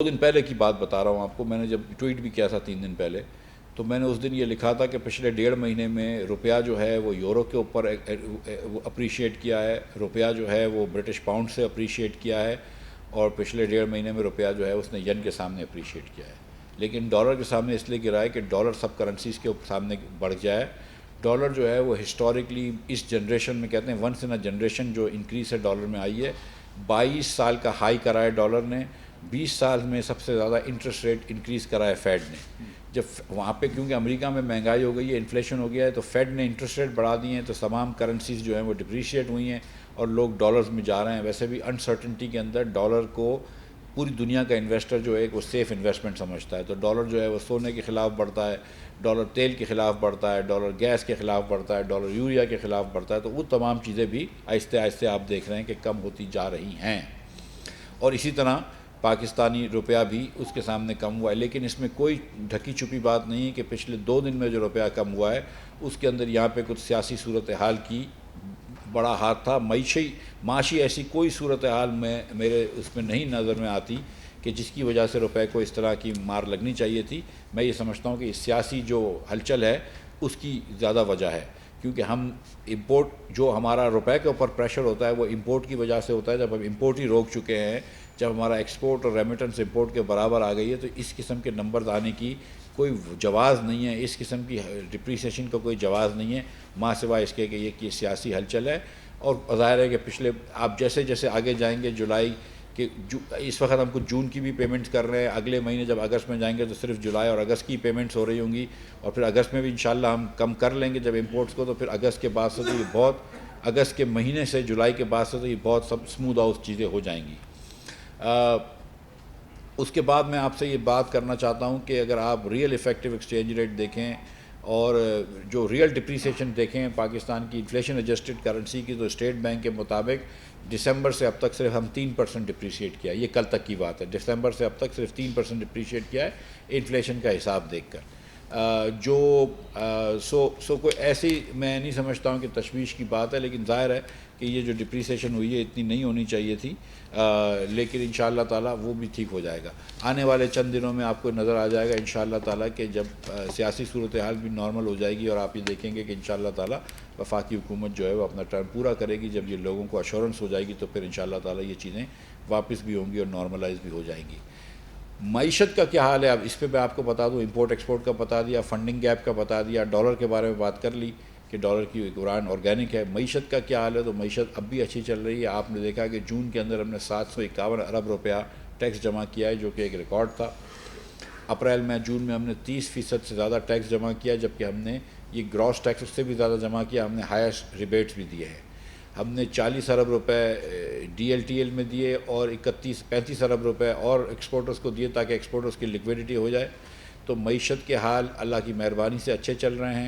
2 دن پہلے کی بات بتا رہا ہوں آپ کو، میں نے جب ٹویٹ بھی کیا تھا 3 دن پہلے، تو میں نے اس دن یہ لکھا تھا کہ پچھلے 1.5 مہینے میں روپیہ جو ہے وہ یورو کے اوپر اپریشیٹ کیا ہے، روپیہ جو ہے وہ برٹش پاؤنڈ سے اپریشیٹ کیا ہے، اور پچھلے 1.5 مہینے میں روپیہ جو ہے اس نے ین کے سامنے اپریشیٹ کیا ہے، لیکن ڈالر کے سامنے اس لیے گرا ہے کہ ڈالر سب کرنسیز کے سامنے بڑھ جائے۔ ڈالر جو ہے وہ ہسٹوریکلی اس جنریشن میں کہتے ہیں ونس ان اے جنریشن جو انکریز ہے ڈالر میں آئی ہے۔ 22 سال کا ہائی کرا ہے ڈالر نے، 20 سال میں سب سے زیادہ انٹرسٹ ریٹ انکریز کرا ہے فیڈ نے۔ جب وہاں پہ کیونکہ امریکہ میں مہنگائی ہو گئی ہے، انفلیشن ہو گیا ہے، تو فیڈ نے انٹرسٹ ریٹ بڑھا دیے ہیں، تو تمام کرنسیز جو ہیں وہ ڈپریشیٹ ہوئی ہیں اور لوگ ڈالرز میں جا رہے ہیں۔ ویسے بھی انسرٹنٹی کے اندر ڈالر کو پوری دنیا کا انویسٹر جو ہے وہ سیف انویسٹمنٹ سمجھتا ہے، تو ڈالر جو ہے وہ سونے کے خلاف بڑھتا ہے، ڈالر تیل کے خلاف بڑھتا ہے، ڈالر گیس کے خلاف بڑھتا ہے، ڈالر یوریا کے خلاف بڑھتا ہے، تو وہ تمام چیزیں بھی آہستہ آہستہ آپ دیکھ رہے ہیں کہ کم ہوتی جا رہی ہیں۔ اور اسی طرح پاکستانی روپیہ بھی اس کے سامنے کم ہوا ہے، لیکن اس میں کوئی ڈھکی چھپی بات نہیں ہے کہ پچھلے 2 دن میں جو روپیہ کم ہوا ہے اس کے اندر یہاں پہ کچھ سیاسی صورتحال کی بڑا ہاتھ تھا۔ معاشی ایسی کوئی صورتحال میرے اس میں نہیں نظر میں آتی کہ جس کی وجہ سے روپے کو اس طرح کی مار لگنی چاہیے تھی۔ میں یہ سمجھتا ہوں کہ سیاسی جو ہلچل ہے اس کی زیادہ وجہ ہے، کیونکہ ہم امپورٹ جو ہمارا روپے کے اوپر پریشر ہوتا ہے وہ امپورٹ کی وجہ سے ہوتا ہے۔ جب ہم امپورٹ ہی روک چکے ہیں، جب ہمارا ایکسپورٹ اور ریمیٹنس امپورٹ کے برابر آ گئی ہے، تو اس قسم کے نمبرز آنے کی کوئی جواز نہیں ہے، اس قسم کی ڈپریسیشن کا کوئی جواز نہیں ہے، ماں سوائے اس کے کہ یہ سیاسی ہلچل ہے۔ اور ظاہر ہے کہ پچھلے آپ جیسے جیسے آگے جائیں گے جولائی کہ اس وقت ہم کچھ جون کی بھی پیمنٹس کر رہے ہیں، اگلے مہینے جب اگست میں جائیں گے تو صرف جولائی اور اگست کی پیمنٹس ہو رہی ہوں گی، اور پھر اگست میں بھی انشاءاللہ ہم کم کر لیں گے جب امپورٹس کو، تو پھر اگست کے بعد سے تو یہ بہت اگست کے مہینے سے جولائی کے بعد سے تو یہ بہت سب اسموتھ آؤٹ چیزیں ہو جائیں گی۔ اس کے بعد میں آپ سے یہ بات کرنا چاہتا ہوں کہ اگر آپ ریئل ایفیکٹو ایکسچینج ریٹ دیکھیں اور جو ریئل ڈپریسیشن دیکھیں پاکستان کی انفلیشن ایڈجسٹڈ کرنسی کی، تو اسٹیٹ بینک کے مطابق دسمبر سے اب تک صرف ہم 3% ڈپریشیٹ کیا ہے۔ یہ کل تک کی بات ہے، دسمبر سے اب تک صرف 3% ڈپریشیٹ کیا ہے انفلیشن کا حساب دیکھ کر۔ سو کوئی ایسی میں نہیں سمجھتا ہوں کہ تشویش کی بات ہے، لیکن ظاہر ہے کہ یہ جو ڈپریسیشن ہوئی ہے اتنی نہیں ہونی چاہیے تھی، لیکن انشاءاللہ تعالیٰ وہ بھی ٹھیک ہو جائے گا۔ آنے والے چند دنوں میں آپ کو نظر آ جائے گا انشاءاللہ تعالیٰ کہ جب سیاسی صورتحال بھی نارمل ہو جائے گی، اور آپ یہ دیکھیں گے کہ انشاءاللہ تعالیٰ وفاقی حکومت جو ہے وہ اپنا ٹرم پورا کرے گی۔ جب یہ لوگوں کو ایشورنس ہو جائے گی تو پھر انشاءاللہ تعالیٰ یہ چیزیں واپس بھی ہوں گی اور نارملائز بھی ہو جائیں گی۔ معیشت کا کیا حال ہے، اب اس پہ میں آپ کو بتا دوں، امپورٹ ایکسپورٹ کا بتا دیا، فنڈنگ گیپ کا بتا دیا، ڈالر کے بارے میں بات کر لی کہ ڈالر کی قرآن آرگینک ہے۔ معیشت کا کیا حال ہے، تو معیشت اب بھی اچھی چل رہی ہے۔ آپ نے دیکھا کہ جون کے اندر ہم نے 751 ارب روپیہ ٹیکس جمع کیا ہے، جو کہ ایک ریکارڈ تھا۔ اپریل میں جون میں ہم نے 30% سے زیادہ ٹیکس جمع کیا، جبکہ ہم نے یہ گراس ٹیکس اس سے بھی زیادہ جمع کیا، ہم نے ہائیسٹ ریبیٹس بھی دیے ہیں۔ ہم نے 40 ارب روپے ڈی ایل ٹی ایل میں دیے اور 35 ارب روپے اور ایکسپورٹرز کو دیے تاکہ ایکسپورٹرز کی لیکویڈیٹی ہو جائے۔ تو معیشت کے حال اللہ کی مہربانی سے اچھے چل رہے ہیں۔